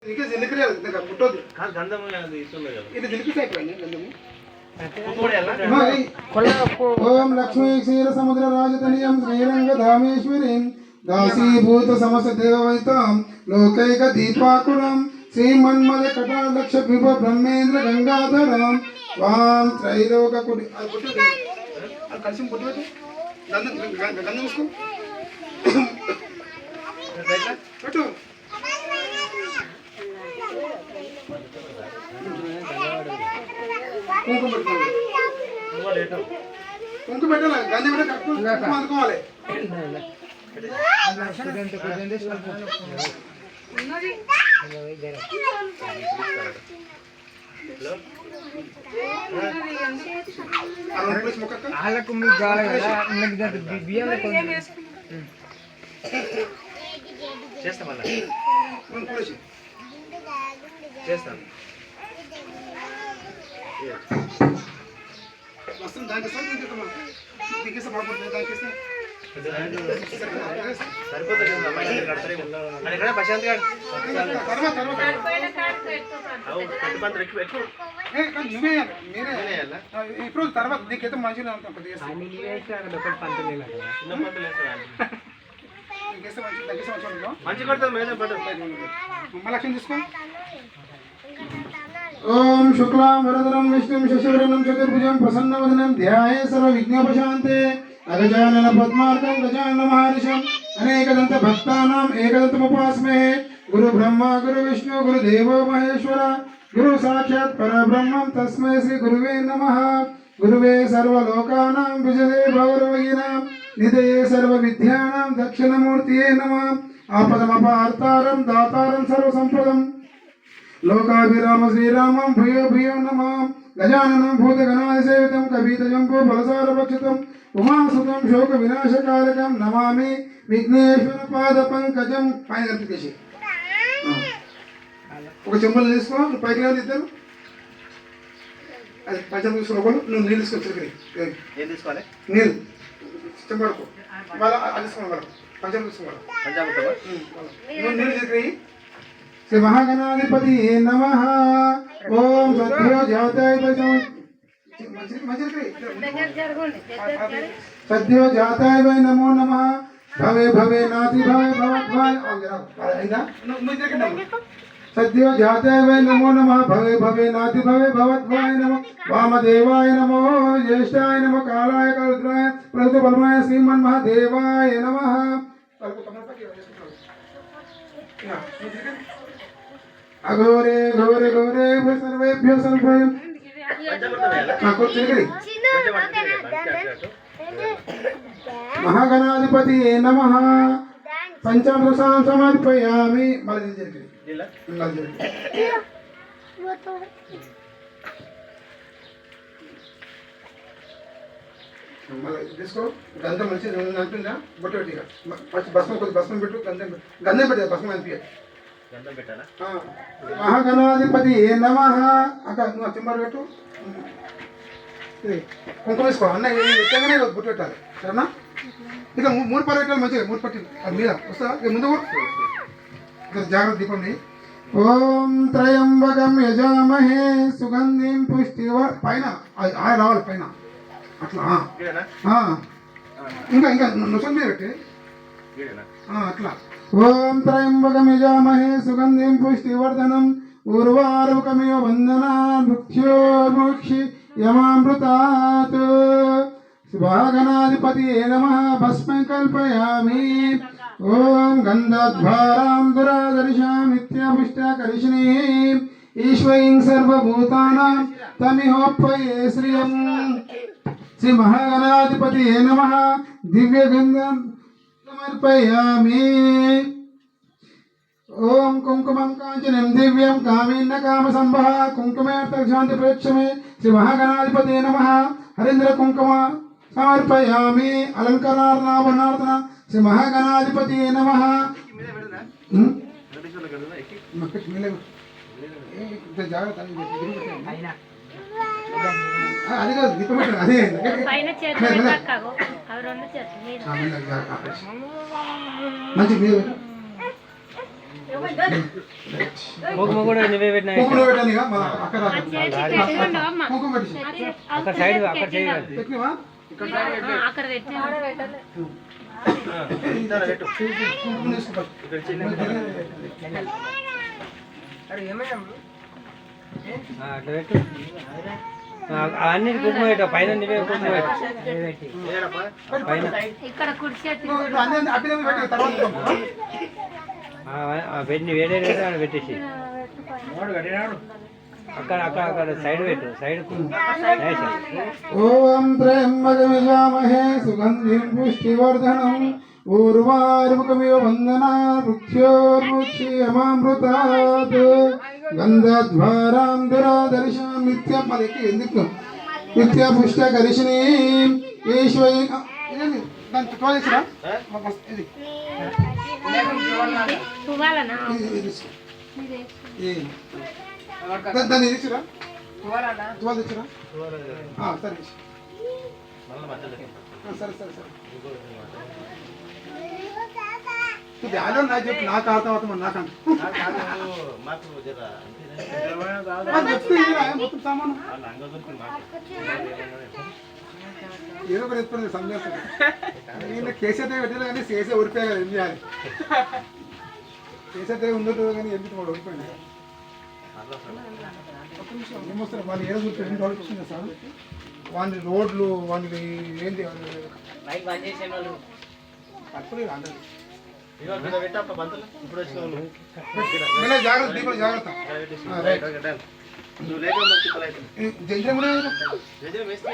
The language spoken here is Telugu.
ఇంకా జిలికలేదు ఇంకా పుట్టొద్దు కాదు గంధం అది ఇస్తుంది కదా ఇది జిలికిస్ అయిపోయింది గంధము ఓం లక్ష్మీ క్షీర సముద్ర రాజతనయం శ్రీరంగ ధామేశ్వరీం దాసీభూత సమస్త దేవవైతాం లోకైక దీపాకులం శ్రీమన్మద కటాలక్ష విభ బ్రహ్మేంద్ర గంగాధరం వాం త్రైలోక కుడి అది పుట్టొద్దు అది కలిసి పుట్టొద్దు గంధం గంధం తీసుకో పెట్టు కుంకుమ పెట్టుకోండి కుంకుమ పెట్టాలి గంధం పెట్ట కుంకుమ అందుకోవాలి వాళ్ళకు మీకు కావాలి కదా బియ్యం చేస్తాను చేస్తాను వస్తుంది దానికి దిగేస్తే బాగుంటుంది దానికి సరిపోతుంది కదా ప్రశాంత్ గారు నువ్వే మీరే ఇప్పుడు తర్వాత నీకైతే మంచిగా మంచి కొడుతుంది మేడం లక్ష్యం తీసుకో ఓం శుక్లాం వరదరం విష్ణుం శశివర్ణం చతుర్భుజం ప్రసన్నవదనం ధ్యాయే సర్వవిఘ్నోపశాంతే అగజానన పద్మార్కం గజానన మహర్షం అనేకదంత భక్తానాం ఏకదంతముపాస్మహే గురు బ్రహ్మ గురు విష్ణు గురు దేవో మహేశ్వర గురు సాక్షాత్ పరబ్రహ్మం తస్మై శ్రీ గురువే నమః గురువే సర్వలోకానాం విజయే భవరోగినాం నిధయే సర్వవిద్యానాం దక్షిణమూర్తియే నమః ఆపదమపార్తారం దాతారం సర్వసంపదం లోకాభిరామ శ్రీరామం భూయో భూయో నమః గజాననం భూతగణాధిసేవితం కపీతజంబో ఫలసారభక్షితం ఉమాసుతం శోక వినాశకారకం నమామి విఘ్నేశ్వర పాద పంకజం పైన కనిపించేసి ఒక చెంబులు తీసుకో నువ్వు పైకి రాదు ఇద్దరు అది పంచం తీసుకోవాలి నువ్వు నీళ్ళు తీసుకొచ్చి ఏం తీసుకోవాలి నీళ్ళు చెంబడుకో మళ్ళీ అది తీసుకోవాలి వాళ్ళ పంచం తీసుకోవాలి పంచామృతమా నువ్వు నీళ్ళు తీసుకుని శ్రీ మహాగణాధిపతి నమః ఓం సద్యో జాతాయ సద్యో జాతాయ వై నమో నమః భవే భవే నాతి భవే భవద్వాయ సద్యో జాతాయ వై నమో నమః భవే భవే నాతి భవే భవద్వాయ నమః వామదేవాయ నమో జ్యేష్ఠాయ నమః కాలాయ కరుద్రాయ ప్రకృత బలమాయ శ్రీమన్మహాదేవాయ నమః అఘోరే ఘోరే ఘోరే సర్వేభ్యో సర్వయం మహాగణాధిపతి నమః పంచామృతాం సమర్పయామి మళ్ళీ తీసుకో గంధం మంచిగా అనిపిందా బొట్టు పెట్టి ఫస్ట్ భస్మం కొద్ది భస్మం పెట్టు గంధం పెట్టే భస్మం అనిపించ మహాగణాధిపతి నమః అక్క నువ్వు చెంబర్ పెట్టు కుంకుమ వేసుకో అన్న ఎక్కగానే బొట్టు పెట్టాలి సరేనా ఇక మూడు పర్లు పెట్టాలి మంచిగా మూడు పట్టి అది మీద వస్తా ఇక ముందు జాగ్రత్త దీపం ఓం త్రయంబకం యజామహే సుగంధిం పుష్టివ పైన ఆయన రావాలి పైన అట్లా ఇంకా ఇంకా నొసలు మీద పెట్టి అట్లా ఓం త్రయంబకం యజామహే సుగంధిం పుష్టివర్ధనం ఉర్వారుకమివ వందనాన్ మృత్యోర్ముక్షి యమామృతాత్ శుభాగణాధిపతి నమః భస్మం కల్పయామి ఓం గంధద్వారాం దురాదర్శామిత్యపుష్టకరిష్ణీ ఈశ్వరీం సర్వభూతానాం తమిహోప్పయే శ్రియం శ్రీ మహాగణాధిపతి నమః దివ్యగంధం సమర్పయామి ఓం కుంకుమం కాంచనం దివ్యం కామేన్న కామసంభవ కుంకుమేర్తశాంతి ప్రేక్షమే శ్రీ మహాగణాధిపతి నమః హరీంద్ర కుంకుమ సమర్పయామి అలంకరణార్ణాభరణార్థన శ్రీ మహాగణాధిపతి నమః జాగ్రత్త అది కాదు దీపం అదే మంచి మీద కుంకుమ కూడా నువ్వే పెట్టినా కుంకుమ పెట్టాను ఇక మన అక్కడ కుంకుమ పెట్టి అక్కడ సైడ్ అక్కడ చేయాలి పెట్టినవా అక్కడ పెట్టి కుంకుమ తీసుకో అట్లా పెట్టు అన్ని కుంకుమ పెట్టు పైన నువ్వే కుంకుమ పెట్టు పైన ఇక్కడ కుర్చీ అన్ని అభినయం పెట్టి తర్వాత పెట్టి వేడే అక్కడ పెట్టేసి అక్కడ అక్కడ అక్కడ సైడ్ పెట్టు సైడ్ ఓం త్రయంబకమిషామహే సుగంధిం పుష్టివర్ధనం ఊర్వారుకమివ వందనా వృక్షోర్ముచ్యమామృతాత్ గంధద్వారాం దురాదర్శం నిత్యం మనకి ఎందుకు నిత్య పుష్టకరిషిణీ ఈశ్వై ఇదేంటి దాన్ని తోలేసిరా ఇది పువ్వాలనా ఇది దాన్ని తీసిరా తువాలు తెచ్చిరా సరే సరే సరే సరే ఇది ఆలో నాకు చెప్పి నాకు ఆడతాం అవుతాం నాకంటే మొత్తం సామాను ఏదో ఒకటి ఎత్తుకుని సందేశం నేను కేసీఆర్ పెట్టాలి కానీ చేసే ఊరిపోయా కదా ఏం చేయాలి కేసీఆర్ ఉండదు కానీ ఎందుకు వాడు ఊరిపోయింది ఏమొస్తారు వాళ్ళు ఏదో చూస్తే రెండు రోజులు వచ్చింది సార్ వాని రోడ్లు వాని ఏంటి తప్పలేదు అందరూ ఇప్పుడు వచ్చిన జాగ్రత్త దీపాలు జాగ్రత్త నువ్వు లేక జంజం కూడా వేస్తే